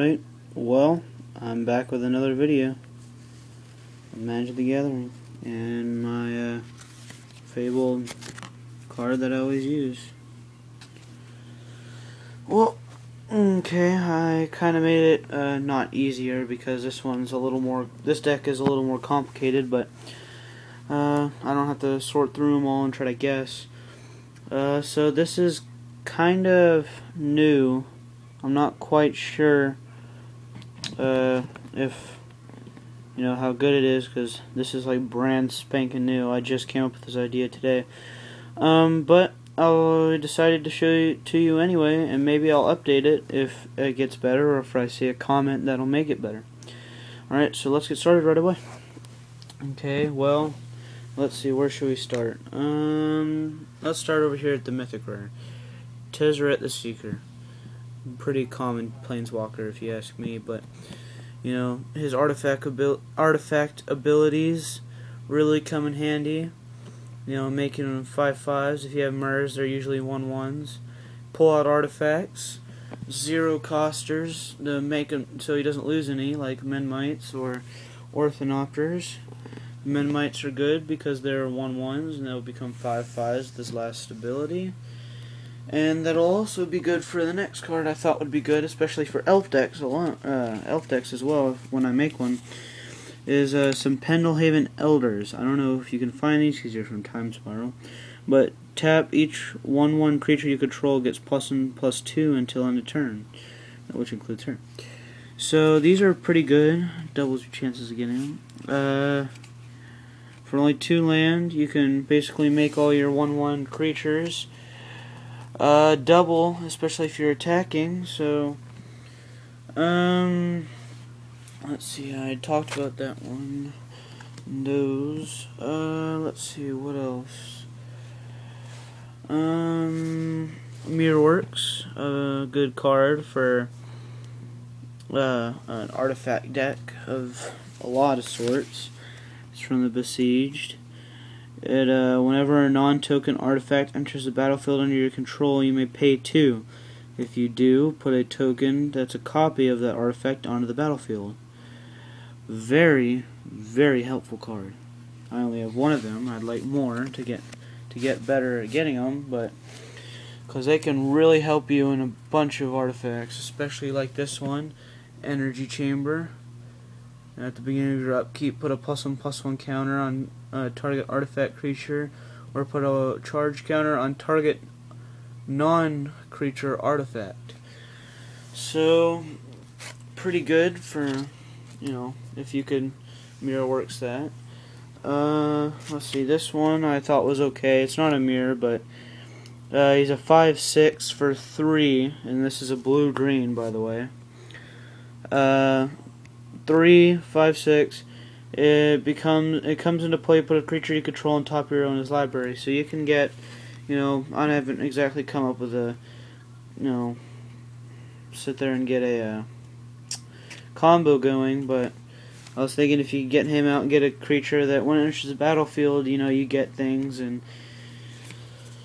Alright, well, I'm back with another video of Magic the Gathering and my fabled card that I always use. Well, okay, I kind of made it not easier because this deck is a little more complicated, but I don't have to sort through them all and try to guess. So this is kind of new. I'm not quite sure if you know how good it is, because this is like brand spanking new. I just came up with this idea today, but I decided to show it to you anyway, and maybe I'll update it if it gets better or if I see a comment that'll make it better. Alright, so let's get started right away. Okay, well, let's see, where should we start? Let's start over here at the Mythic Rare. Tezzeret the Seeker. Pretty common planeswalker if you ask me, but you know, his artifact abilities really come in handy. You know, making them 5/5s. If you have Murs, they're usually 1/1s. Pull out artifacts, 0 costers to make him so he doesn't lose any, like Menmites or Orthanopters. Menmites are good because they're 1/1s and they'll become 5/5s with this last ability. And that'll also be good for the next card I thought would be good, especially for elf decks as well, when I make one, is some Pendelhaven Elders. I don't know if you can find these because you're from Time Spiral, but tap each 1/1 creature you control gets +1/+2 until end of turn, which includes her. So these are pretty good, doubles your chances of getting them. For only 2 land, you can basically make all your 1/1 creatures double, especially if you're attacking. So let's see, I talked about that one. Those. Let's see, what else? Mirrorworks, a good card for an artifact deck of a lot of sorts. It's from the Besieged. Whenever a non-token artifact enters the battlefield under your control, you may pay 2. If you do, put a token that's a copy of that artifact onto the battlefield. Very, very helpful card. I only have one of them. I'd like more to get better at getting them, but because they can really help you in a bunch of artifacts, especially like this one, Energy Chamber. At the beginning of your upkeep, put a +1/+1 counter on target artifact creature, or put a charge counter on target non-creature artifact. So, pretty good for, you know, if you could Mirrorworks that. Let's see, this one I thought was okay. It's not a mirror, but he's a 5/6 for 3, and this is a blue-green, by the way. 3, 5/6. It comes into play. Put a creature you control on top of your own as library. So you can get, you know, I haven't exactly come up with a, you know, sit there and get a combo going, but I was thinking if you get him out and get a creature that when it enters the battlefield, you know, you get things, and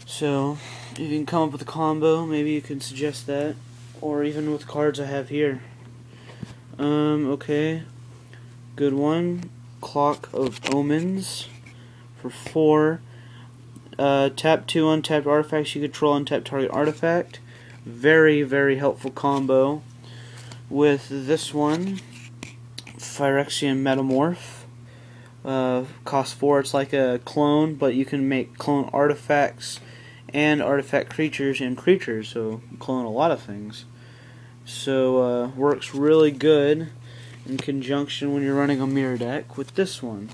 so if you can come up with a combo, maybe you can suggest that, or even with cards I have here. Okay, good one. Clock of Omens for 4. Tap 2 untapped artifacts you control, untap target artifact. Very, very helpful combo with this one, Phyrexian Metamorph. Cost 4. It's like a clone, but you can make clone artifacts and artifact creatures and creatures, so clone a lot of things. So works really good in conjunction when you're running a mirror deck with this one,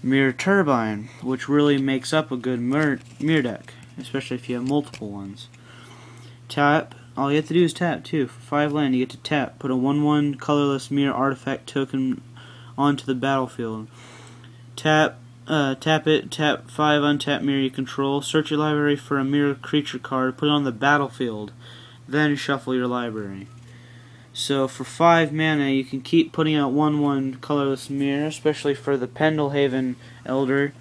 Mirror Turbine, which really makes up a good mirror deck, especially if you have multiple ones. Tap, all you have to do is tap too. For 5 land, you get to tap, put a 1/1 colorless mirror artifact token onto the battlefield. Tap it, tap 5 untap mirror you control, search your library for a mirror creature card, put it on the battlefield, then shuffle your library. So for 5 mana, you can keep putting out 1/1 colorless mirror, especially for the Pendelhaven Elder.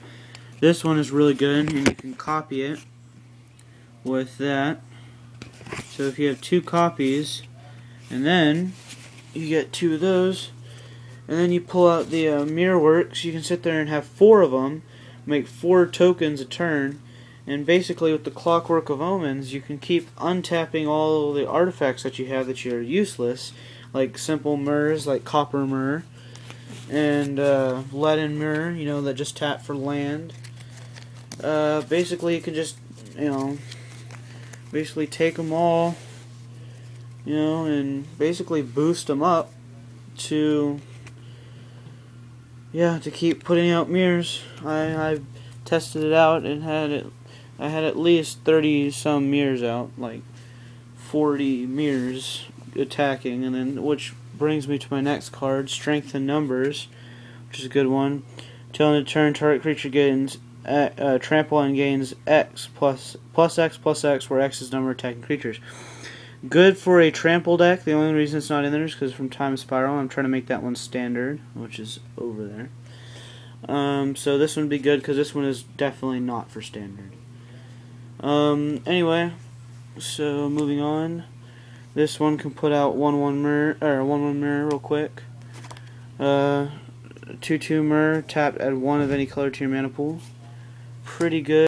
This one is really good, and you can copy it with that. So if you have 2 copies, And then you get 2 of those, and then you pull out the Mirror Works. You can sit there and have 4 of them, make 4 tokens a turn, and basically with the Clockwork of Omens, you can keep untapping all the artifacts that you have that are useless, like simple mirrors, like Copper Mirror, and Leaden Mirror, you know, that just tap for land. Basically, you can just, you know, basically take them all, you know, and basically boost them up to, yeah, to keep putting out mirrors. I tested it out and I had at least 30 some mirrors out, like 40 mirrors attacking, and then which brings me to my next card, Strength in Numbers, which is a good one. Till end of turn, target creature gains trample and gains X plus X, where X is number of attacking creatures. Good for a trample deck. The only reason it's not in there is because from Time Spiral, I'm trying to make that one standard, which is over there. So this one would be good because this one is definitely not for standard. Anyway, so moving on. This one can put out 1/1 mirror, or 1/1 mirror real quick. 2/2 mirror, tap, add 1 of any color to your mana pool. Pretty good.